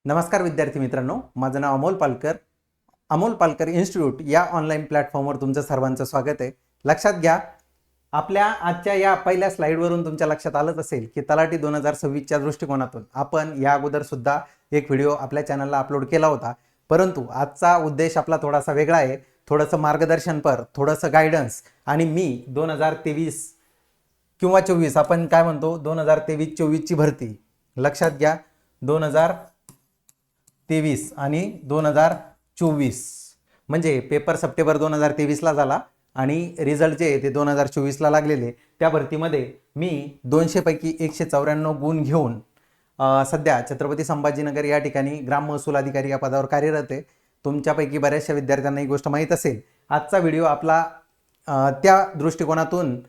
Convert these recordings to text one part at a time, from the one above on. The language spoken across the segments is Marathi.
नमस्कार विद्यार्थी मित्रांनो, माझं नाव अमोल पालकर. अमोल पालकर इन्स्टिट्यूट या ऑनलाईन प्लॅटफॉर्मवर तुमचं सर्वांचं स्वागत आहे. लक्षात घ्या, आपल्या आजच्या या पहिल्या स्लाईडवरून तुमच्या लक्षात आलंच असेल की तलाठी 2026च्या दृष्टिकोनातून आपण या अगोदर सुद्धा एक व्हिडिओ आपल्या चॅनलला अपलोड केला होता. परंतु आजचा उद्देश आपला थोडासा वेगळा आहे. थोडंसं मार्गदर्शनपर, थोडंसं गायडन्स आणि मी 2023 किंवा 24 आपण काय म्हणतो 2023-24ची भरती लक्षात घ्या. 2023 आणि 2024 म्हणजे पेपर सप्टेंबर 2023ला झाला आणि रिझल्ट जे ते 2024ला लागलेले. त्या भरतीमध्ये मी 200 पैकी 194 गुण घेऊन सध्या छत्रपती संभाजीनगर या ठिकाणी ग्राम महसूल अधिकारी या पदावर कार्यरत आहे. तुमच्यापैकी बऱ्याचशा विद्यार्थ्यांना ही गोष्ट माहीत असेल. आजचा व्हिडिओ आपला त्या दृष्टिकोनातून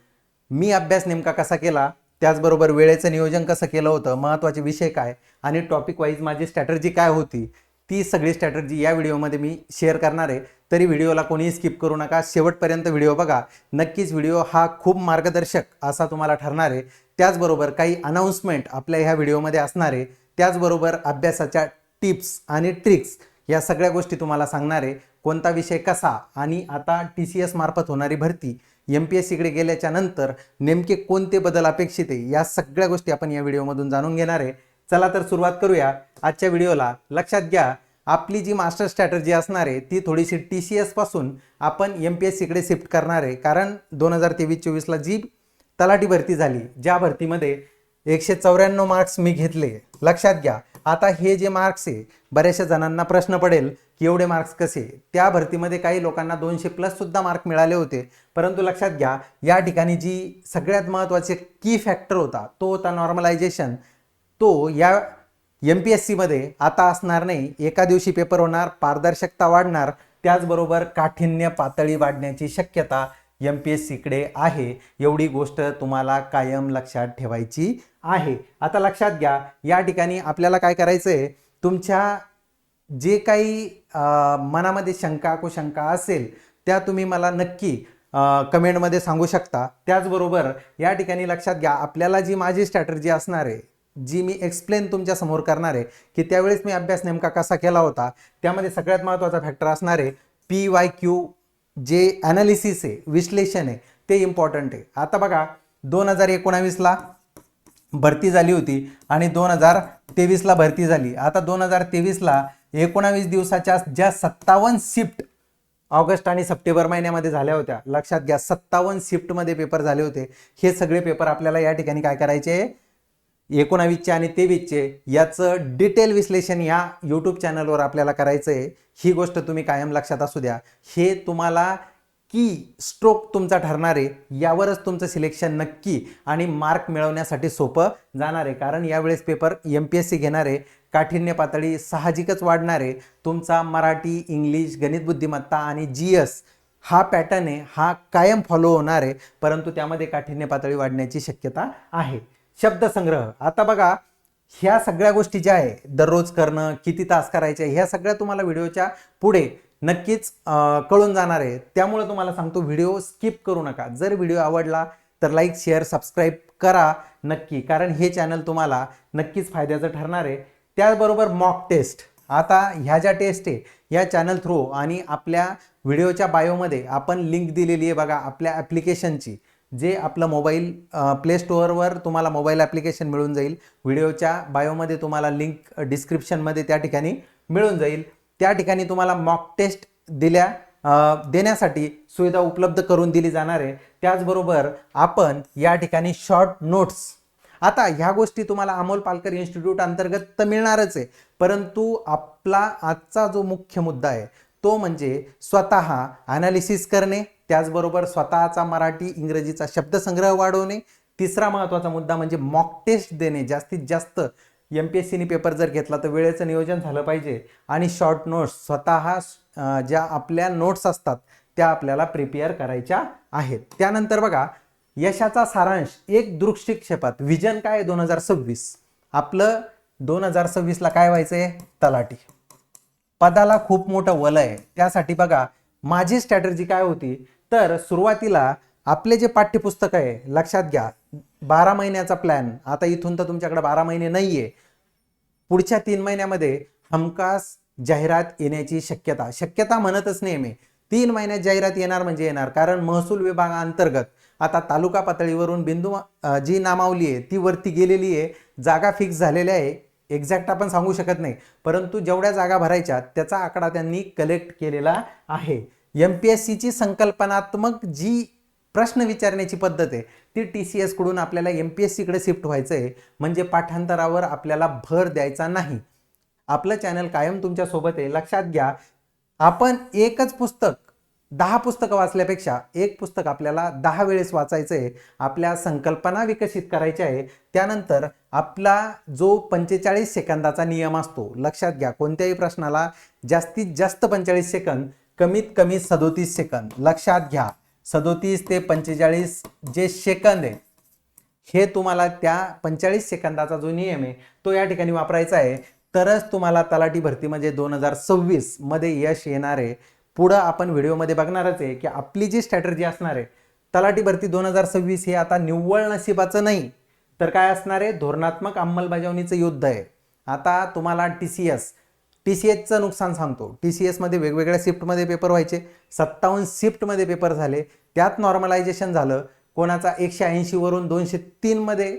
मी अभ्यास नेमका कसा केला, त्याचबरोबर वेळेचं नियोजन कसं केलं होतं, महत्त्वाचे विषय काय आणि टॉपिक वाईज माझी स्ट्रॅटर्जी काय होती, ती सगळी स्ट्रॅटर्जी या व्हिडिओमध्ये मी शेअर करणार आहे. तरी व्हिडिओला कोणीही स्किप करू नका, शेवटपर्यंत व्हिडिओ बघा. नक्कीच व्हिडिओ हा खूप मार्गदर्शक असा तुम्हाला ठरणार आहे. त्याचबरोबर काही अनाऊन्समेंट आपल्या ह्या व्हिडिओमध्ये असणार आहे. त्याचबरोबर अभ्यासाच्या टिप्स आणि ट्रिक्स या सगळ्या गोष्टी तुम्हाला सांगणार आहे. कोणता विषय कसा आणि आता TCS मार्फत होणारी भरती MPSCकडे गेल्याच्या नंतर नेमके कोणते बदल अपेक्षित आहे, या सगळ्या गोष्टी आपण या व्हिडिओमधून जाणून घेणार आहे. चला तर सुरुवात करूया आजच्या व्हिडिओला. लक्षात घ्या, आपली जी मास्टर स्ट्रॅटर्जी असणार आहे ती थोडीशी TCS पासून आपण MPSCकडे शिफ्ट करणार आहे. कारण 2023-24ला जी तलाठी भरती झाली, ज्या भरतीमध्ये 194 मार्क्स मी घेतले. लक्षात घ्या, आता हे जे मार्क्स आहे, बऱ्याचशा जणांना प्रश्न पडेल की एवढे मार्क्स कसे. त्या भरतीमध्ये काही लोकांना 200+ सुद्धा मार्क मिळाले होते. परंतु लक्षात घ्या, या ठिकाणी जी सगळ्यात महत्त्वाचे की फॅक्टर होता तो होता नॉर्मलायझेशन. तो या MPSCमध्ये आता असणार नाही. एका दिवशी पेपर होणार, पारदर्शकता वाढणार, त्याचबरोबर काठिण्य पातळी वाढण्याची शक्यता MPSCकडे आहे. एवढी गोष्ट तुम्हाला कायम लक्षात ठेवायची आहे. आता लक्षात घ्या, या ठिकाणी आपल्याला काय करायचं आहे, तुमच्या जे काही मनामध्ये शंका कुशंका असेल त्या तुम्ही मला नक्की कमेंटमध्ये सांगू शकता. त्याचबरोबर या ठिकाणी लक्षात घ्या, आपल्याला जी माझी स्ट्रॅटर्जी असणार आहे, जी मी एक्सप्लेन तुमच्या समोर करणार आहे की त्यावेळेस मी अभ्यास नेमका कसा केला होता, त्यामध्ये सगळ्यात महत्त्वाचा फॅक्टर असणार आहे PYQ. जे ॲनालिसिस आहे, विश्लेषण आहे, ते इम्पॉर्टंट आहे. आता बघा, 2019ला भरती झाली होती आणि 2023ला भरती झाली. आता 2023ला 19 दिवसाच्या ज्या 57 शिफ्ट ऑगस्ट आणि सप्टेंबर महिन्यामध्ये झाल्या होत्या, लक्षात घ्या 57 शिफ्टमध्ये पेपर झाले होते. हे सगळे पेपर आपल्याला या ठिकाणी काय करायचे, 19चे आणि 23चे याचं डिटेल विश्लेषण या यूट्यूब चॅनलवर आपल्याला करायचं आहे. ही गोष्ट तुम्ही कायम लक्षात असू द्या. हे तुम्हाला की स्ट्रोक तुमचा ठरणार आहे, यावरच तुमचं सिलेक्शन नक्की आणि मार्क मिळवण्यासाठी सोपं जाणार आहे. कारण यावेळेस पेपर MPSC घेणार आहे, काठिण्य पातळी साहजिकच वाढणार आहे. तुमचा मराठी, इंग्लिश, गणित बुद्धिमत्ता आणि GS हा पॅटर्न आहे, हा कायम फॉलो होणार आहे. परंतु त्यामध्ये काठिण्य पातळी वाढण्याची शक्यता आहे. शब्दसंग्रह, आता बघा, ह्या सगळ्या गोष्टी ज्या आहे दररोज करणं, किती तास करायचे, ह्या सगळ्या तुम्हाला व्हिडिओच्या पुढे नक्कीच कळून जाणार आहे. त्यामुळे तुम्हाला सांगतो, व्हिडिओ स्किप करू नका. जर व्हिडिओ आवडला तर लाईक, शेअर, सबस्क्राईब करा नक्की, कारण हे चॅनल तुम्हाला नक्कीच फायद्याचं ठरणार आहे. त्याचबरोबर मॉक टेस्ट, आता ह्या ज्या टेस्ट आहे या चॅनल थ्रू आणि आपल्या व्हिडिओच्या बायोमध्ये आपण लिंक दिलेली आहे बघा आपल्या ॲप्लिकेशनची. जे आपलं मोबाईल प्ले स्टोअरवर तुम्हाला मोबाईल ॲप्लिकेशन मिळून जाईल. व्हिडिओच्या बायोमध्ये तुम्हाला लिंक डिस्क्रिप्शनमध्ये त्या ठिकाणी मिळून जाईल. त्या ठिकाणी तुम्हाला मॉक टेस्ट देण्यासाठी सुविधा उपलब्ध करून दिली जाणार आहे. त्याचबरोबर आपण या ठिकाणी शॉर्ट नोट्स, आता ह्या गोष्टी तुम्हाला अमोल पालकर इन्स्टिट्यूट अंतर्गत तर मिळणारच आहे. परंतु आपला आजचा जो मुख्य मुद्दा आहे तो म्हणजे स्वतः ॲनालिसिस करणे, त्याचबरोबर स्वतःचा मराठी इंग्रजीचा शब्दसंग्रह वाढवणे. तिसरा महत्त्वाचा मुद्दा म्हणजे मॉक टेस्ट देणे. जास्तीत जास्त MPSCने पेपर जर घेतला तर वेळेचं नियोजन झालं पाहिजे. आणि शॉर्ट नोट्स, स्वतः ज्या आपल्या नोट्स असतात त्या आपल्याला प्रिपेअर करायच्या आहेत. त्यानंतर बघा, यशाचा सारांश एक दृष्टिक्षेपात, विजन काय 2026 आपलं. 2026ला काय व्हायचं आहे, तलाठी. पदाला खूप मोठं वलय आहे. त्यासाठी बघा माझी स्ट्रॅटर्जी काय होती, तर सुरुवातीला आपले जे पाठ्यपुस्तक आहे, लक्षात घ्या 12 महिन्याचा प्लॅन. आता इथून तर तुमच्याकडे 12 महिने नाहीये, पुढच्या 3 महिन्यामध्ये हमखास जाहिरात येण्याची शक्यता, शक्यता म्हणतच नाही मी, 3 महिन्यात जाहिरात येणार म्हणजे येणार, कारण महसूल विभागाअंतर्गत आता तालुका पातळीवरून बिंदू जी नामावली आहे ती वरती गेलेली आहे, जागा फिक्स झालेल्या आहे, एक्झॅक्ट आपण सांगू शकत नाही, परंतु जेवढ्या जागा भरायच्या त्याचा आकडा त्यांनी कलेक्ट केलेला आहे. MPSCची संकल्पनात्मक जी प्रश्न विचारण्याची पद्धत आहे ती TCS कडून आपल्याला MPSC कडे शिफ्ट व्हायचं आहे, म्हणजे पाठांतरावर आपल्याला भर द्यायचा नाही. आपलं चॅनल कायम तुमच्या सोबत आहे, लक्षात घ्या. आपण एकच पुस्तक 10 पुस्तकं वाचल्यापेक्षा एक पुस्तक आपल्याला 10 वेळेस वाचायचं आहे, आपल्या संकल्पना विकसित करायच्या आहे. त्यानंतर आपला जो 45 सेकंदाचा नियम असतो, लक्षात घ्या, कोणत्याही प्रश्नाला जास्तीत जास्त 45 सेकंद, कमीत कमी 37 सेकंद, लक्षात घ्या. 37 ते 45 जे सेकंद आहे हे तुम्हाला त्या 45 सेकंदाचा जो नियम आहे तो या ठिकाणी वापरायचा आहे, तरच तुम्हाला तलाठी भरती म्हणजे 2026 मध्ये यश येणार आहे. पुढं आपण व्हिडिओमध्ये बघणारच आहे की आपली जी स्ट्रॅटर्जी असणार आहे, तलाठी भरती 2026 हे आता निव्वळ नशिबाचं नाही तर काय असणार आहे, धोरणात्मक अंमलबजावणीचं युद्ध आहे. आता तुम्हाला TCSचं नुकसान सांगतो. TCS मध्ये वेगवेगळ्या शिफ्टमध्ये पेपर व्हायचे, 57 शिफ्टमध्ये पेपर झाले, त्यात नॉर्मलायझेशन झालं, कोणाचा 180 वरून 203 मध्ये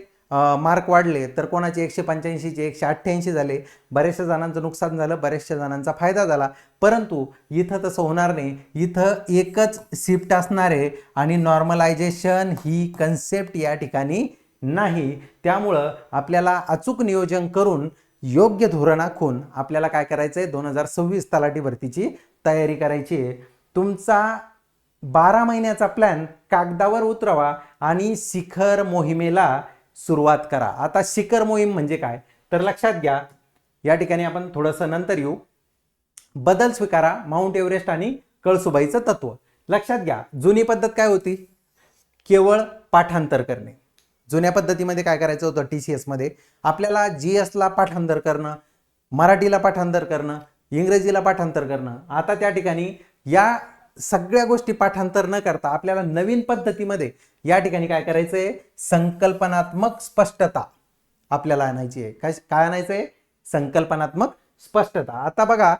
मार्क वाढले, तर कोणाचे 185 चे 188 झाले. बऱ्याचशा जणांचं नुकसान झालं, बऱ्याचशा जणांचा फायदा झाला, परंतु इथं तसं होणार नाही. इथं एकच शिफ्ट असणार आहे आणि नॉर्मलायझेशन ही कन्सेप्ट या ठिकाणी नाही. त्यामुळं आपल्याला अचूक नियोजन करून योग्य धोरण आखून आपल्याला काय करायचं आहे, 2026 तलाठी भरतीची तयारी करायची आहे. तुमचा 12 महिन्याचा प्लॅन कागदावर उतरवा आणि शिखर मोहिमेला सुरुवात करा. आता शिखर मोहीम म्हणजे काय, तर लक्षात घ्या, या ठिकाणी आपण थोडंसं नंतर येऊ. बदल स्वीकारा, माउंट एव्हरेस्ट आणि कळसुबाईचं तत्व. लक्षात घ्या, जुनी पद्धत काय होती, केवळ पाठांतर करणे. जुन्या पद्धतीमध्ये काय करायचं होतं, TCS मध्ये आपल्याला GS ला पाठांतर करणं, मराठीला पाठांतर करणं, इंग्रजीला पाठांतर करणं. आता त्या ठिकाणी या सगळ्या गोष्टी पाठांतर न करता आपल्याला नवीन पद्धतीमध्ये या ठिकाणी काय करायचंय, संकल्पनात्मक स्पष्टता आपल्याला आणायची आहे. काय आणायचं आहे, संकल्पनात्मक स्पष्टता. आता बघा,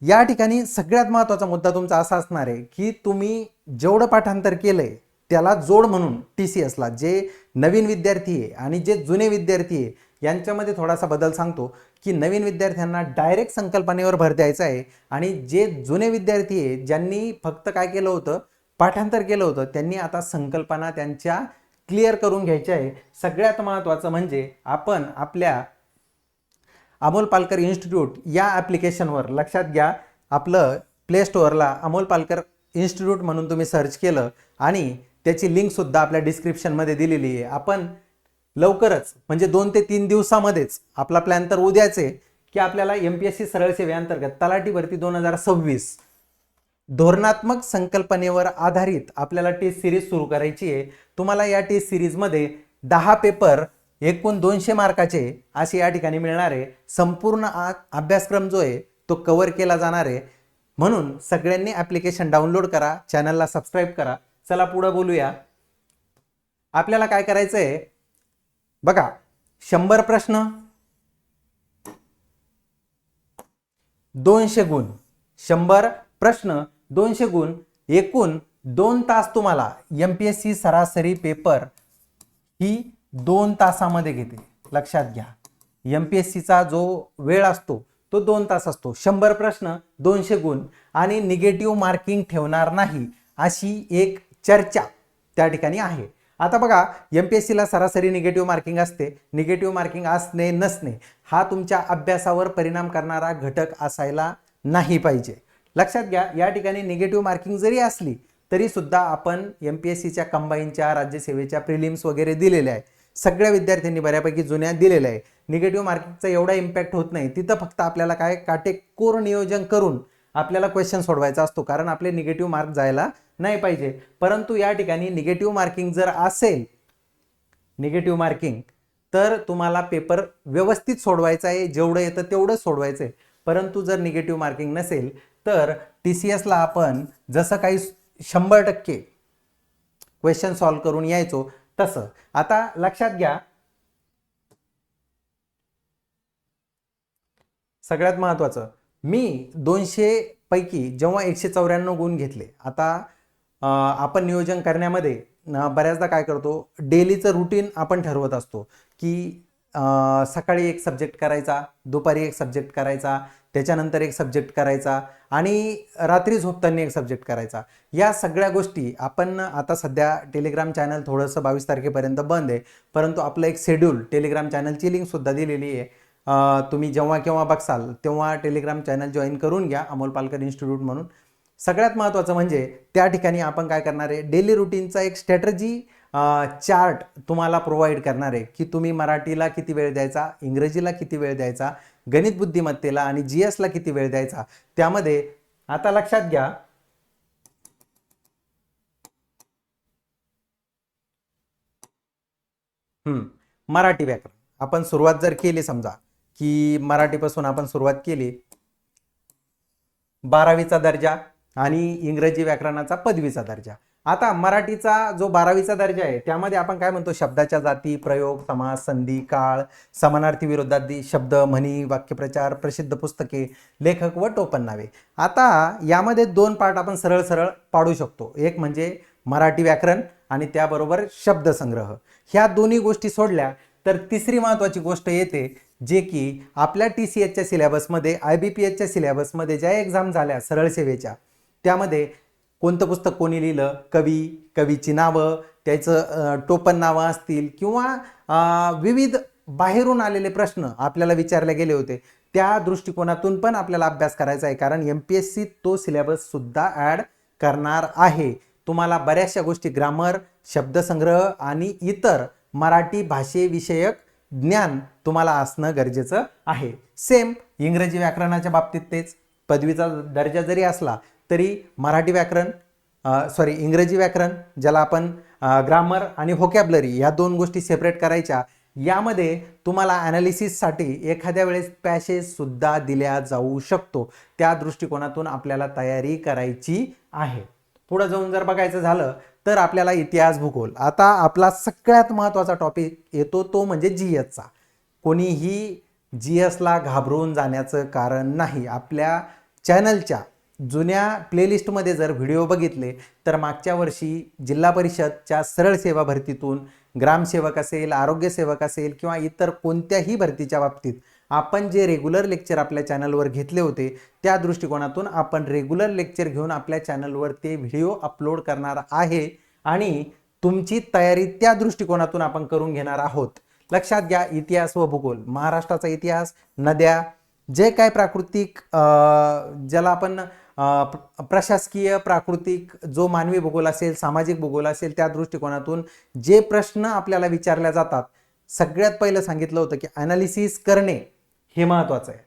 या ठिकाणी सगळ्यात महत्त्वाचा मुद्दा तुमचा असा असणार आहे की तुम्ही जेवढं पाठांतर केलंय त्याला जोड म्हणून TCSला जे नवीन विद्यार्थी आहे आणि जे जुने विद्यार्थी आहे यांच्यामध्ये थोडासा बदल सांगतो की नवीन विद्यार्थ्यांना डायरेक्ट संकल्पनेवर भर द्यायचा आहे आणि जे जुने विद्यार्थी आहे ज्यांनी फक्त काय केलं होतं, पाठांतर केलं होतं, त्यांनी आता संकल्पना त्यांच्या क्लिअर करून घ्यायच्या आहे. सगळ्यात महत्त्वाचं म्हणजे आपण आपल्या अमोल पालकर इन्स्टिट्यूट या ॲप्लिकेशनवर, लक्षात घ्या, आपलं प्ले स्टोअरला अमोल पालकर इन्स्टिट्यूट म्हणून तुम्ही सर्च केलं आणि त्याची लिंक सुद्धा आपल्या डिस्क्रिप्शनमध्ये दिलेली आहे. आपण लवकरच म्हणजे 2 ते 3 दिवसामध्येच, आपला प्लॅन तर उद्याच आहे की आपल्याला MPSC सरळ सेवेअंतर्गत तलाठी भरती 2026 धोरणात्मक संकल्पनेवर आधारित आपल्याला टेस्ट सिरीज सुरू करायची आहे. तुम्हाला या टेस्ट सिरीजमध्ये 10 पेपर एकूण 200 मार्काचे असे या ठिकाणी मिळणार आहे. संपूर्ण अभ्यासक्रम जो आहे तो कव्हर केला जाणार आहे. म्हणून सगळ्यांनी ॲप्लिकेशन डाउनलोड करा, चॅनलला सबस्क्राईब करा. चला पुढे बोलूया. आपल्याला काय करायचं आहे बघा, 100 प्रश्न, 200 गुण, 100 प्रश्न 200 गुण, एकूण 2 तास तुम्हाला MPSC सरासरी पेपर ही 2 तासामध्ये घेते. लक्षात घ्या, MPSCचा जो वेळ असतो तो 2 तास असतो. 100 प्रश्न 200 गुण आणि निगेटिव्ह मार्किंग ठेवणार नाही अशी एक चर्चा त्या ठिकाणी आहे. आता बघा, MPSCला सरासरी निगेटिव्ह मार्किंग असते. निगेटिव्ह मार्किंग असणे नसणे हा तुमच्या अभ्यासावर परिणाम करणारा घटक असायला नाही पाहिजे. लक्षात घ्या, या ठिकाणी निगेटिव्ह मार्किंग जरी असली तरी सुद्धा आपण MPSCच्या कंबाईनच्या, राज्यसेवेच्या प्रिलिम्स वगैरे दिलेल्या आहे. सगळ्या विद्यार्थ्यांनी बऱ्यापैकी जुन्या दिलेल्या आहे. निगेटिव्ह मार्किंगचा एवढा इम्पॅक्ट होत नाही. तिथं फक्त आपल्याला काय काटेकोर नियोजन करून आपल्याला क्वेश्चन सोडवायचा असतो, कारण आपले निगेटिव्ह मार्क जायला नाही पाहिजे. परंतु या ठिकाणी निगेटिव्ह मार्किंग जर असेल, निगेटिव्ह मार्किंग, तर तुम्हाला पेपर व्यवस्थित सोडवायचा आहे, जेवढं येतं तेवढं सोडवायचं आहे. परंतु जर निगेटिव्ह मार्किंग नसेल तर TCSला आपण जसं काही 100% क्वेश्चन सॉल्व करून यायचो तसं. आता लक्षात घ्या, सगळ्यात महत्त्वाचं, मी 200 पैकी जेव्हा 194 गुण घेतले, आता आपण नियोजन करण्यामध्ये बऱ्याचदा काय करतो, डेलीचं रुटीन आपण ठरवत असतो की सकाळी एक सब्जेक्ट करायचा, दुपारी एक सब्जेक्ट करायचा, त्याच्यानंतर एक सब्जेक्ट करायचा आणि रात्री झोपताना एक सब्जेक्ट करायचा. या सगळ्या गोष्टी आपण आता सध्या टेलिग्राम चॅनल थोडंसं 22 तारखेपर्यंत बंद आहे, परंतु आपलं एक शेड्यूल टेलिग्राम चॅनलची लिंकसुद्धा दिलेली आहे. तुम्ही जेव्हा केव्हा बघसाल तेव्हा टेलिग्राम चॅनल जॉईन करून घ्या, अमोल पालकर इन्स्टिट्यूट म्हणून. सगळ्यात महत्त्वाचं म्हणजे त्या ठिकाणी आपण काय करणार आहे, डेली रुटीनचा एक स्ट्रॅटजी चार्ट तुम्हाला प्रोव्हाइड करणार आहे की तुम्ही मराठीला किती वेळ द्यायचा, इंग्रजीला किती वेळ द्यायचा, गणित बुद्धिमत्तेला आणि GSला किती वेळ द्यायचा. त्यामध्ये आता लक्षात घ्या, मराठी व्याकरण आपण सुरुवात जर केली, समजा की मराठीपासून आपण सुरुवात केली, 12वीचा दर्जा आणि इंग्रजी व्याकरणाचा पदवीचा दर्जा. आता मराठीचा जो 12वीचा दर्जा आहे त्यामध्ये आपण काय म्हणतो, शब्दाच्या जाती, प्रयोग, समास, संधी, काळ, समानार्थी, विरोधार्थी शब्द, म्हणी, वाक्यप्रचार, प्रसिद्ध पुस्तके, लेखक व टोपण नावे. आता यामध्ये 2 पार्ट आपण सरळ सरळ पाडू शकतो, एक म्हणजे मराठी व्याकरण आणि त्याबरोबर शब्दसंग्रह. ह्या दोन्ही गोष्टी सोडल्या तर तिसरी महत्त्वाची गोष्ट येते, जे की आपल्या TCHच्या सिलेबसमध्ये, IBPHच्या सिलेबसमध्ये ज्या एक्झाम झाल्या सरळ सेवेच्या, त्यामध्ये कोणतं पुस्तक कोणी लिहिलं, कवी, कवीची नावं, त्याचं टोपण नावं असतील किंवा विविध बाहेरून आलेले प्रश्न आपल्याला विचारले गेले होते, त्या दृष्टिकोनातून पण आपल्याला अभ्यास करायचा आहे. कारण MPSC तो सिलेबससुद्धा ॲड करणार आहे. तुम्हाला बऱ्याचशा गोष्टी, ग्रामर, शब्दसंग्रह आणि इतर मराठी भाषेविषयक ज्ञान तुम्हाला असणं गरजेचं आहे. सेम इंग्रजी व्याकरणाच्या बाबतीत तेच, पदवीचा दर्जा जरी असला तरी मराठी व्याकरण, इंग्रजी व्याकरण, ज्याला आपण ग्रामर आणि व्होकॅब्युलरी या 2 गोष्टी सेपरेट करायच्या. यामध्ये तुम्हाला ॲनालिसिससाठी एखाद्या वेळेस पॅसेजसुद्धा दिल्या जाऊ शकतो. त्या दृष्टिकोनातून आपल्याला तयारी करायची आहे. पुढे जाऊन जर बघायचं झालं तर आपल्याला इतिहास, भूगोल. आता आपला सगळ्यात महत्त्वाचा टॉपिक येतो तो म्हणजे GSचा. कोणीही GSला घाबरून जाण्याचं कारण नाही. आपल्या चॅनलच्या जुन्या प्लेलिस्टमध्ये जर व्हिडिओ बघितले तर मागच्या वर्षी जिल्हा परिषदच्या सरळ सेवा भरतीतून ग्रामसेवक असेल, आरोग्यसेवक असेल किंवा इतर कोणत्याही भरतीच्या बाबतीत आपण जे रेग्युलर लेक्चर आपल्या चॅनलवर घेतले होते, त्या दृष्टिकोनातून आपण रेग्युलर लेक्चर घेऊन आपल्या चॅनलवर ते व्हिडिओ अपलोड करणार आहे आणि तुमची तयारी त्या दृष्टिकोनातून आपण करून घेणार आहोत. लक्षात घ्या, इतिहास व भूगोल, महाराष्ट्राचा इतिहास, नद्या, जे काय प्राकृतिक, ज्याला आपण प्रशासकीय, प्राकृतिक, जो मानवी भूगोल असेल, सामाजिक भूगोल असेल, त्या दृष्टिकोनातून जे प्रश्न आपल्याला विचारले जातात, सगळ्यात पहिलं सांगितलं होतं की ॲनालिसिस करणे हे महत्त्वाचं आहे.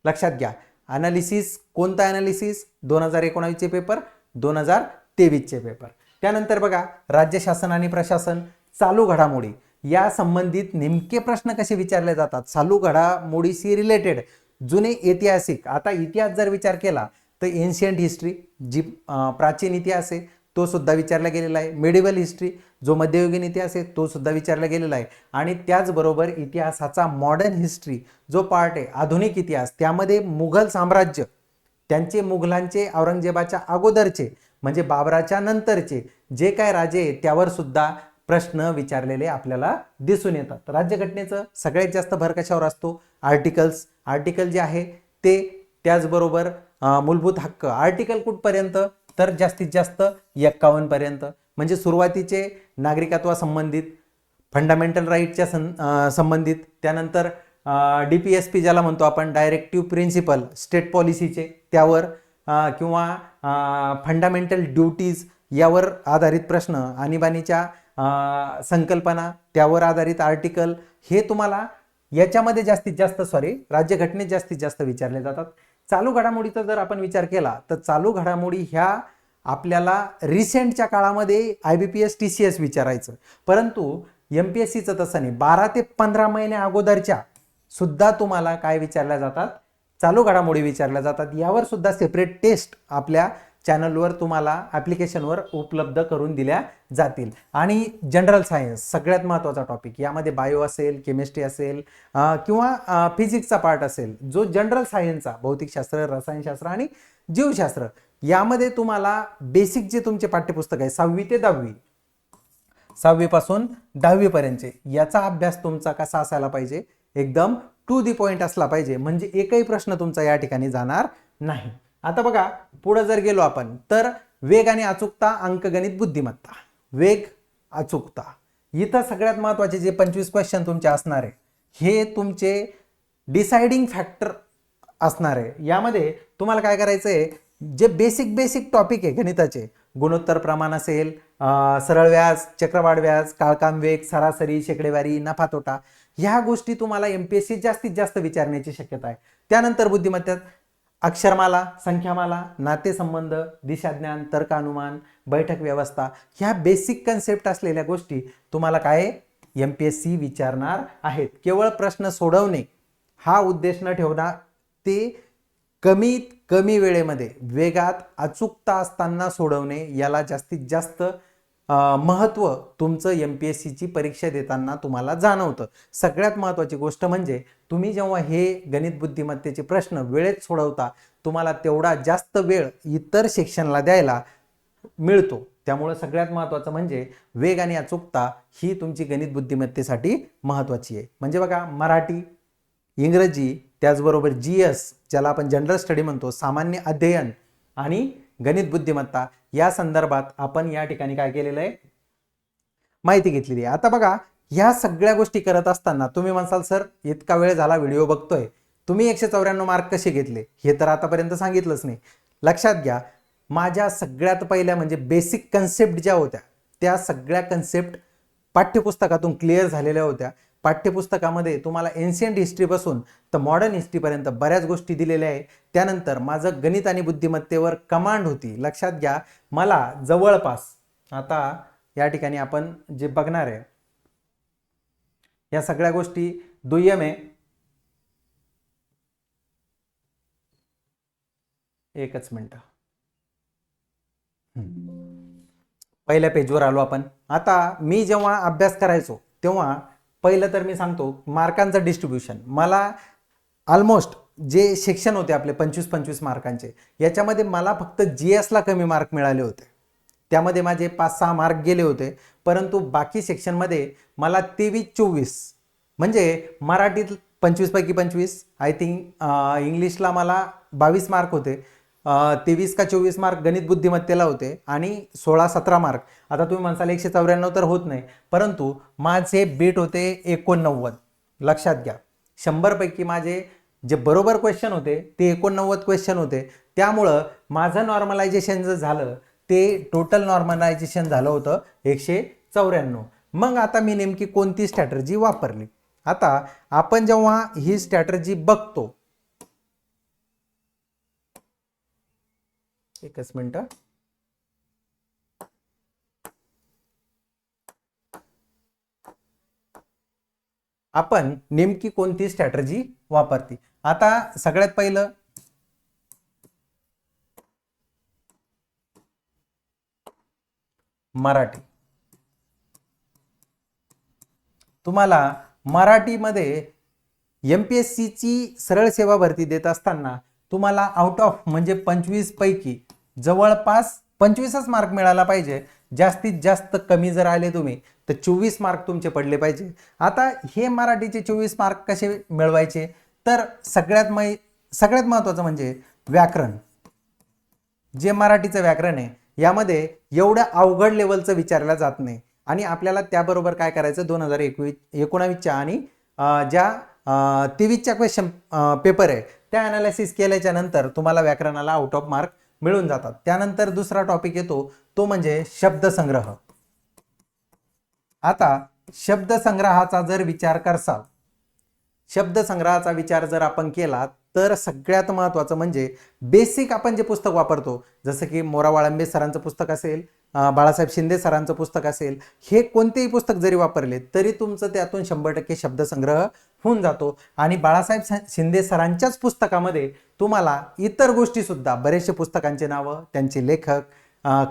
लक्षात घ्या, ॲनालिसिस, कोणता ॲनालिसिस, 2019चे पेपर, 2023चे पेपर. त्यानंतर बघा, राज्य शासन आणि प्रशासन, चालू घडामोडी, या संबंधित नेमके प्रश्न कसे विचारले जातात, चालू घडामोडीशी रिलेटेड जुने ऐतिहासिक. आता इतिहास जर विचार केला तर एन्शियंट हिस्ट्री, जी प्राचीन इतिहास आहे, तो सुद्धा विचारला गेलेला आहे. मेडिवल हिस्ट्री, जो मध्ययुगीन इतिहास आहे, तो सुद्धा विचारला गेलेला आहे. आणि त्याचबरोबर इतिहासाचा मॉडर्न हिस्ट्री जो पार्ट आहे, आधुनिक इतिहास, त्यामध्ये मुघल साम्राज्य, त्यांचे, मुघलांचे, औरंगजेबाच्या अगोदरचे म्हणजे बाबराच्या नंतरचे जे काय राजे आहेत त्यावर सुद्धा प्रश्न विचारलेले आपल्याला दिसून येतात. राज्यघटनेचं सगळ्यात जास्त भर कशावर असतो, आर्टिकल जे आहे ते. त्याचबरोबर मूलभूत हक्क, आर्टिकल कुठपर्यंत, तर जास्तीत जास्त 51 पर्यंत, म्हणजे सुरुवातीचे नागरिकत्वासंबंधित, फंडामेंटल राईटच्या संबंधित. त्यानंतर DPSP ज्याला म्हणतो आपण, डायरेक्टिव्ह प्रिन्सिपल स्टेट पॉलिसीचे, त्यावर किंवा फंडामेंटल ड्युटीज यावर आधारित प्रश्न, आणीबाणीच्या संकल्पना, त्यावर आधारित आर्टिकल, हे तुम्हाला याच्यामध्ये जास्तीत जास्त, राज्यघटनेत जास्तीत जास्त विचारले जातात. चालू घडामोडीचा जर आपण विचार केला तर चालू घडामोडी ह्या आपल्याला रिसेंटच्या काळामध्ये IBPS TCS विचारायचं, परंतु MPSCचं तसं नाही. 12 ते 15 महिने अगोदरच्या सुद्धा तुम्हाला काय विचारल्या जातात, चालू घडामोडी विचारल्या जातात. यावर सुद्धा सेपरेट टेस्ट आपल्या चॅनलवर तुम्हाला ॲप्लिकेशनवर उपलब्ध करून दिल्या जातील. आणि जनरल सायन्स सगळ्यात महत्त्वाचा टॉपिक, यामध्ये बायो असेल, केमिस्ट्री असेल किंवा फिजिक्सचा पार्ट असेल, जो जनरल सायन्सचा भौतिकशास्त्र, रसायनशास्त्र आणि जीवशास्त्र, यामध्ये तुम्हाला बेसिक जे तुमचे पाठ्यपुस्तक आहे 6वी ते 10वी, 6वी पासून 10वी पर्यंतचे, याचा अभ्यास तुमचा कसा असायला पाहिजे, एकदम टू दी पॉइंट असला पाहिजे, म्हणजे एकही प्रश्न तुमचा या ठिकाणी जाणार नाही. आता बघा पुढे जर गेलो आपण तर वेग आणि अचूकता, अंकगणित बुद्धिमत्ता. वेग, अचूकता, इथं सगळ्यात महत्त्वाचे जे 25 क्वेश्चन तुमचे असणार आहे, हे तुमचे डिसाइडिंग फॅक्टर असणार आहे. यामध्ये तुम्हाला काय करायचं आहे, जे बेसिक टॉपिक आहे गणिताचे, गुणोत्तर प्रमाण असेल, सरळ व्याज, चक्रवाढ व्याज, काळकाम वेग, सरासरी, शेकडेवारी, नफा तोटा, ह्या गोष्टी तुम्हाला एमपीएससी जास्तीत जास्त विचारण्याची शक्यता आहे. त्यानंतर बुद्धिमत्तेत अक्षरमाला, संख्यामाला, नातेसंबंध, दिशाज्ञान, तर्कानुमान, बैठक व्यवस्था, ह्या बेसिक कन्सेप्ट असलेल्या गोष्टी तुम्हाला काय एमपीएससी विचारणार आहेत. केवळ प्रश्न सोडवणे हा उद्देश न ठेवणार, ते कमीत कमी वेळेमध्ये वेगात अचूकता असताना सोडवणे, याला जास्तीत जास्त महत्त्व तुमचं एमपीएससीची परीक्षा देताना तुम्हाला जाणवतं. सगळ्यात महत्त्वाची गोष्ट म्हणजे तुम्ही जेव्हा हे गणित बुद्धिमत्तेचे प्रश्न वेळेत सोडवता, तुम्हाला तेवढा जास्त वेळ इतर सेक्शनला द्यायला मिळतो. त्यामुळे सगळ्यात महत्त्वाचं म्हणजे वेग आणि अचूकता ही तुमची गणित बुद्धिमत्तेसाठी महत्त्वाची आहे. म्हणजे बघा, मराठी, इंग्रजी, त्याचबरोबर GS ज्याला आपण जनरल स्टडी म्हणतो, सामान्य अध्ययन आणि गणित बुद्धिमत्ता, या संदर्भात आपण या ठिकाणी काय केलेलं आहे, माहिती घेतलेली आहे. आता बघा, ह्या सगळ्या गोष्टी करत असताना तुम्ही म्हणसाल सर इतका वेळ झाला व्हिडिओ बघतोय, तुम्ही 194 मार्क कसे घेतले, हे तर आतापर्यंत सांगितलंच नाही. लक्षात घ्या, माझ्या सगळ्यात पहिल्या म्हणजे बेसिक कन्सेप्ट ज्या होत्या, त्या सगळ्या कन्सेप्ट पाठ्यपुस्तकातून क्लिअर झालेल्या होत्या. पाठ्यपुस्तकामध्ये तुम्हाला एन्शियंट हिस्ट्रीपासून तर मॉडर्न हिस्ट्रीपर्यंत बऱ्याच गोष्टी दिलेल्या आहे. त्यानंतर माझं गणित आणि बुद्धिमत्तेवर कमांड होती. लक्षात घ्या, मला जवळपास, आता या ठिकाणी आपण जे बघणार आहे या सगळ्या गोष्टी दुय्यम आहे. एकच मिनिट, पहिल्या पेजवर आलो आपण. आता मी जेव्हा अभ्यास करायचो तेव्हा पहिलं तर मी सांगतो, मार्कांचं डिस्ट्रीब्युशन, मला ऑलमोस्ट जे सेक्शन होते आपले 25-25 मार्कांचे, याच्यामध्ये मला फक्त GSला कमी मार्क मिळाले होते. त्यामध्ये माझे 5-6 मार्क गेले होते. परंतु बाकी सेक्शनमध्ये मला 23-24, म्हणजे मराठीत 25 पैकी 25, आय थिंक इंग्लिशला मला 22 मार्क होते, 23 का 24 मार्क गणित बुद्धिमत्तेला होते आणि 16-17 मार्क. आता तुम्ही म्हणसाल 194 तर होत नाही, परंतु माझे बीट होते 89. लक्षात घ्या, 100 पैकी माझे जे बरोबर क्वेश्चन होते ते 89 क्वेश्चन होते. त्यामुळं माझं नॉर्मलायझेशन जे झालं ते टोटल नॉर्मलायझेशन झालं होतं 194. मग आता मी नेमकी कोणती स्ट्रॅटर्जी वापरली. आता आपण जेव्हा ही स्ट्रॅटर्जी बघतो, एकच मिनिट, आपण नेमकी कोणती स्ट्रॅटर्जी वापरती. आता सगळ्यात पहिलं मराठी. तुम्हाला मराठीमध्ये एमपीएससीची सरळ सेवा भरती देत असताना तुम्हाला आउट ऑफ म्हणजे 25 पैकी जवळपास 25च मार्क मिळाला पाहिजे. जास्तीत जास्त कमी जर आले तुम्ही तर 24 मार्क तुमचे पडले पाहिजे. आता हे मराठीचे 24 मार्क कसे मिळवायचे, तर सगळ्यात महत्त्वाचं म्हणजे व्याकरण. जे मराठीचं व्याकरण आहे यामध्ये एवढ्या अवघड लेवलचं विचारलं जात नाही आणि आपल्याला त्याबरोबर काय करायचं, 2019च्या आणि ज्या 23च्या क्वेश्चन पेपर आहे त्या ॲनालिसिस केल्याच्या नंतर तुम्हाला व्याकरणाला आउट ऑफ मार्क मिळून जातात. त्यानंतर दुसरा टॉपिक येतो तो म्हणजे शब्दसंग्रह. आता शब्दसंग्रहाचा जर विचार करसाल, शब्दसंग्रहाचा विचार जर आपण केला तर सगळ्यात महत्त्वाचं म्हणजे बेसिक आपण जे पुस्तक वापरतो, जसं की मोरा वाळंबे सरांचं पुस्तक असेल, बाळासाहेब शिंदे सरांचं पुस्तक असेल, हे कोणतेही पुस्तक जरी वापरले तरी तुमचं त्यातून 100% शब्दसंग्रह होऊन जातो. आणि बाळासाहेब शिंदे सरांच्याच पुस्तकामध्ये तुम्हाला इतर गोष्टी सुद्धा, बरेचसे पुस्तकांचे नावं, त्यांचे लेखक,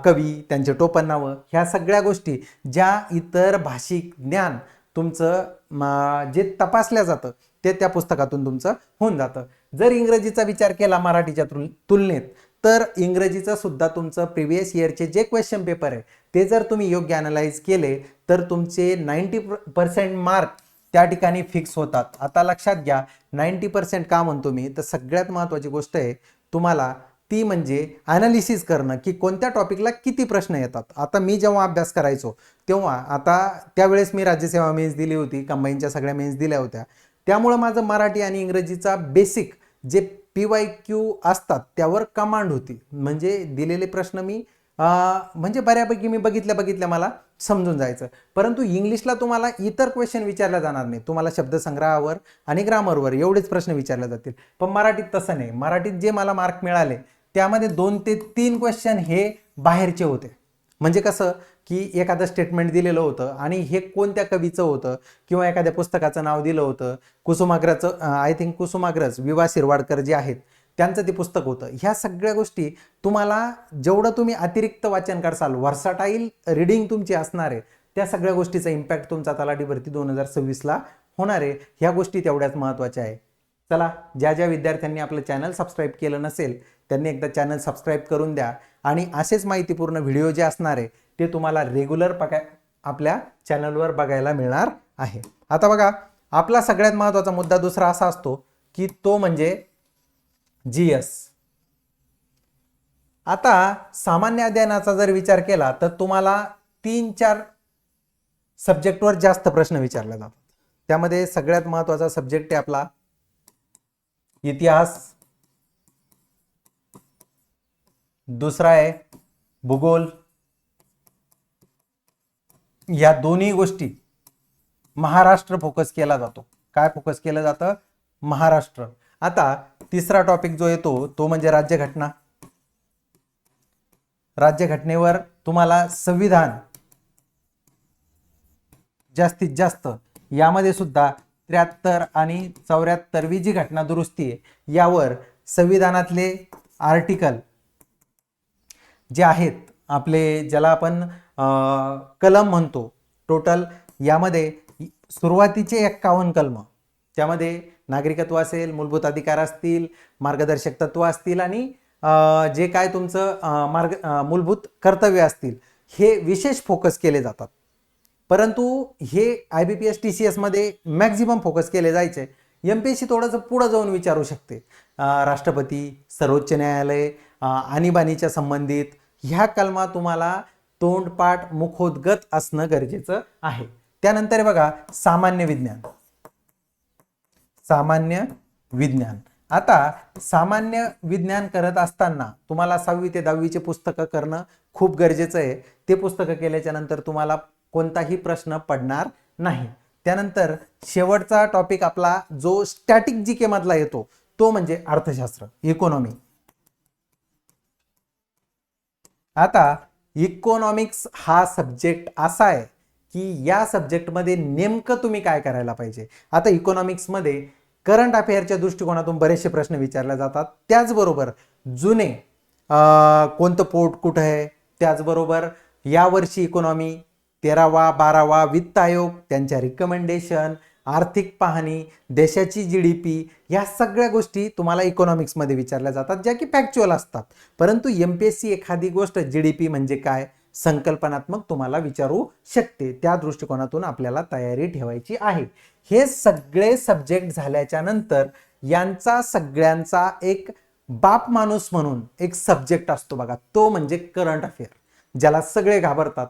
कवी, त्यांचे टोपण नावं, ह्या सगळ्या गोष्टी ज्या इतर भाषिक ज्ञान तुमचं जे तपासल्या जातं ते त्या पुस्तकातून तुमचं होऊन जातं. जर इंग्रजीचा विचार केला मराठीच्या तुलनेत, तर इंग्रजीचं सुद्धा तुमचं प्रिव्हियस इयरचे जे क्वेश्चन पेपर आहे ते जर तुम्ही योग्य अनालाइज केले तर तुमचे 90% मार्क त्या ठिकाणी फिक्स होतात. आता लक्षात घ्या, 90% का म्हणतो मी, तर सगळ्यात महत्त्वाची गोष्ट आहे तुम्हाला ती म्हणजे ॲनालिसिस करणं की कोणत्या टॉपिकला किती प्रश्न येतात. आता मी जेव्हा अभ्यास करायचो तेव्हा, आता त्यावेळेस मी राज्यसेवा मेन्स दिली होती, कंबाईनच्या सगळ्या मेन्स दिल्या होत्या, त्यामुळं माझं मराठी आणि इंग्रजीचा बेसिक जे PYQ असतात त्यावर कमांड होती. म्हणजे दिलेले प्रश्न मी म्हणजे बऱ्यापैकी मी बघितल्या मला समजून जायचं. परंतु इंग्लिशला तुम्हाला इतर क्वेश्चन विचारले जाणार नाही, तुम्हाला शब्दसंग्रहावर आणि ग्रामरवर एवढेच प्रश्न विचारले जातील. पण मराठीत तसं नाही. मराठीत जे मला मार्क मिळाले त्यामध्ये 2 ते 3 क्वेश्चन हे बाहेरचे होते. म्हणजे कसं की एखादं स्टेटमेंट दिलेलं होतं आणि हे कोणत्या कवीचं होतं किंवा एखाद्या पुस्तकाचं नाव दिलं होतं, कुसुमाग्रजचं, आय थिंक कुसुमाग्रज, विवा शिरवाडकर जे आहेत त्यांचं ते पुस्तक होतं. ह्या सगळ्या गोष्टी तुम्हाला जेवढं तुम्ही अतिरिक्त वाचन करसाल, व्हर्साटाईल रीडिंग तुमची असणार आहे, त्या सगळ्या गोष्टीचा इम्पॅक्ट तुमचा तलाठी भरती 2026ला होणार आहे. ह्या गोष्टी तेवढ्याच महत्त्वाच्या आहे. चला, ज्या विद्यार्थ्यांनी आपलं चॅनल सबस्क्राईब केलं नसेल त्यांनी एकदा चॅनल सबस्क्राईब करून द्या आणि असेच माहितीपूर्ण व्हिडिओ जे असणार आहे ते तुम्हाला रेग्युलर आपल्या चॅनलवर बघायला मिळणार आहे. आता बघा, आपला सगळ्यात महत्त्वाचा मुद्दा दुसरा असा असतो की तो म्हणजे GS. आता सामान्य अध्ययनाचा जर विचार केला तर तुम्हाला 3-4 सब्जेक्टवर जास्त प्रश्न विचारले जातात. त्यामध्ये सगळ्यात महत्त्वाचा सब्जेक्ट आहे आपला इतिहास, दुसरा आहे भूगोल. या दोन्ही गोष्टी महाराष्ट्र फोकस केला जातो. काय फोकस केलं जातं? महाराष्ट्र. आता तिसरा टॉपिक जो येतो तो म्हणजे राज्यघटना. राज्यघटनेवर तुम्हाला संविधान जास्तीत जास्त, यामध्ये सुद्धा 73 आणि 74वी जी घटना दुरुस्ती आहे यावर संविधानातले आर्टिकल जे आहेत आपले, ज्याला आपण कलम म्हणतो, टोटल यामध्ये सुरुवातीचे 51 कलम, त्यामध्ये नागरिकत्व असेल, मूलभूत अधिकार असतील, मार्गदर्शक तत्व असतील आणि जे काय तुमचं मूलभूत कर्तव्य असतील, हे विशेष फोकस केले जातात. परंतु हे IBPS TCS मध्ये मॅक्झिमम फोकस केले जायचे. MPSC थोडंसं पुढं जाऊन विचारू शकते. राष्ट्रपती, सर्वोच्च न्यायालय, आणीबाणीच्या संबंधित ह्या कलमा तुम्हाला तोंडपाठ मुखोद्गत असणं गरजेचं आहे. त्यानंतर बघा सामान्य विज्ञान. सामान्य विज्ञान. आता सामान्य विज्ञान करत असताना तुम्हाला 6वी ते 10वीचे पुस्तकं करणं खूप गरजेचं आहे. ते पुस्तकं केल्याच्या नंतर तुम्हाला कोणताही प्रश्न पडणार नाही. त्यानंतर शेवटचा टॉपिक आपला जो स्टॅटिक GK मधला येतो तो म्हणजे अर्थशास्त्र, इकॉनॉमी. आता इकॉनॉमिक्स हा सब्जेक्ट असा आहे की या सब्जेक्टमध्ये नेमकं तुम्ही काय करायला पाहिजे. आता इकॉनॉमिक्समध्ये करंट अफेअरच्या दृष्टिकोनातून बरेचसे प्रश्न विचारले जातात. त्याचबरोबर जुने कोणतं पोर्ट कुठं आहे, त्याचबरोबर यावर्षी इकॉनॉमी 13वा 12वा वित्त आयोग, त्यांच्या रिकमेंडेशन, आर्थिक पाहणी, देशाची GDP, या सगळ्या गोष्टी तुम्हाला इकॉनॉमिक्समध्ये विचारल्या जातात, ज्या की फॅक्च्युअल असतात. परंतु MPSC एखादी गोष्ट GDP म्हणजे काय संकल्पनात्मक तुम्हाला विचारू शकते. त्या दृष्टिकोनातून आपल्याला तयारी ठेवायची आहे. हे सगळे सब्जेक्ट झाल्याच्या नंतर यांचा सगळ्यांचा एक बाप माणूस म्हणून एक सब्जेक्ट असतो बघा, तो म्हणजे करंट अफेअर, ज्याला सगळे घाबरतात.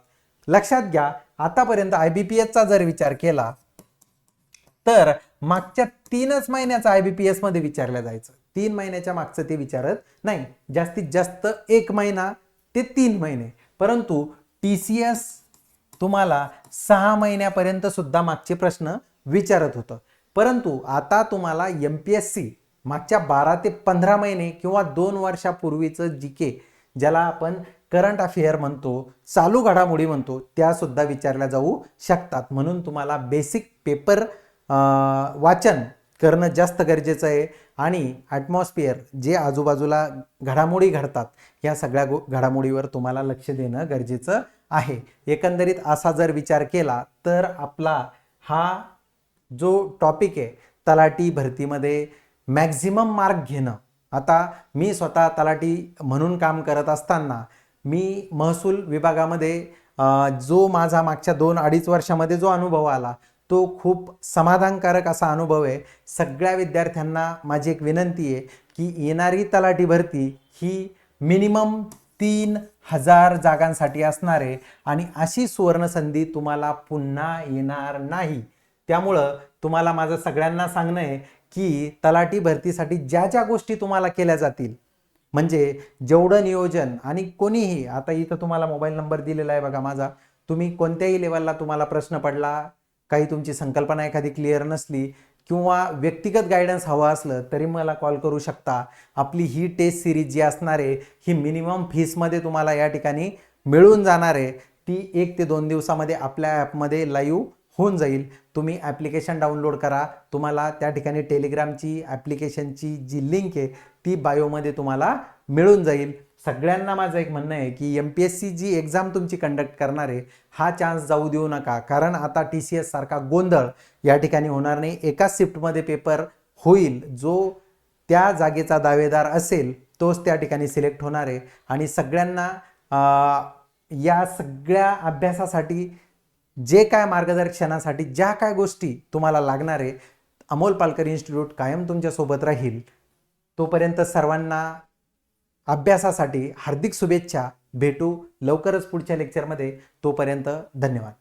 लक्षात घ्या, आतापर्यंत IBPS जर विचार केला तर मागच्या 3च महिन्याचा IBPS मध्ये विचारलं जायचं. 3 महिन्याच्या मागचं ते विचारत नाही, जास्तीत जास्त 1 महिना ते 3 महिने. परंतु TCS तुम्हाला 6 महिन्यापर्यंत सुद्धा मागचे प्रश्न विचारत होतं. परंतु आता तुम्हाला MPSC मागच्या 12 ते 15 महिने किंवा 2 वर्षापूर्वीचं GK, ज्याला आपण करंट अफेअर म्हणतो, चालू घडामोडी म्हणतो, त्यासुद्धा विचारल्या जाऊ शकतात. म्हणून तुम्हाला बेसिक पेपर वाचन करणं जास्त गरजेचं आहे आणि ॲटमॉस्फिअर जे आजूबाजूला घडामोडी घडतात या सगळ्या घडामोडीवर तुम्हाला लक्ष देणं गरजेचं आहे. एकंदरीत असा जर विचार केला तर आपला हा जो टॉपिक आहे तलाठी भरतीमध्ये मॅक्झिमम मार्क घेणं. आता मी स्वतः तलाठी म्हणून काम करत असताना मी महसूल विभागामध्ये जो माझा मागच्या 2-2.5 वर्षामध्ये जो अनुभव आला तो खूप समाधानकारक असा अनुभव आहे. सगळ्या विद्यार्थ्यांना माझी एक विनंती आहे की येणारी तलाठी भरती ही मिनिमम 3000 जागांसाठी असणार आहे आणि अशी सुवर्णसंधी तुम्हाला पुन्हा येणार नाही. त्यामुळं तुम्हाला माझं सगळ्यांना सांगणं आहे की तलाठी भरतीसाठी ज्या ज्या गोष्टी तुम्हाला केल्या जातील म्हणजे जेवढं नियोजन आणि कोणीही, आता इथं तुम्हाला मोबाईल नंबर दिलेला आहे बघा माझा, तुम्ही कोणत्याही लेवलला तुम्हाला प्रश्न पडला, काही तुमची संकल्पना एखादी क्लिअर नसली किंवा व्यक्तिगत गायडन्स हवं असलं तरी मला कॉल करू शकता. आपली ही टेस्ट सिरीज जी असणार आहे ही मिनिमम फीसमध्ये तुम्हाला या ठिकाणी मिळून जाणार आहे. ती 1 ते 2 दिवसामध्ये आपल्या ॲपमध्ये लाईव्ह होऊन जाईल. तुम्ही ॲप्लिकेशन डाउनलोड करा. तुम्हाला त्या ठिकाणी टेलिग्रामची ॲप्लिकेशनची जी लिंक आहे ती बायोमध्ये तुम्हाला मिळून जाईल. सगळ्यांना माझं एक म्हणणं आहे की MPSC जी एक्झाम तुमची कंडक्ट करणार आहे हा चान्स जाऊ देऊ नका. कारण आता TCS सारखा गोंधळ या ठिकाणी होणार नाही. एकाच शिफ्टमध्ये पेपर होईल. जो त्या जागेचा दावेदार असेल तोच त्या ठिकाणी सिलेक्ट होणार आहे. आणि सगळ्यांना या सगळ्या अभ्यासासाठी जे काय मार्गदर्शनासाठी ज्या काय गोष्टी तुम्हाला लागणार आहे अमोल पालकर इन्स्टिट्यूट कायम तुमच्यासोबत राहील. तोपर्यंत सर्वांना अभ्यासासाठी हार्दिक शुभेच्छा. भेटू लवकरच पुढच्या लेक्चरमध्ये. तोपर्यंत धन्यवाद.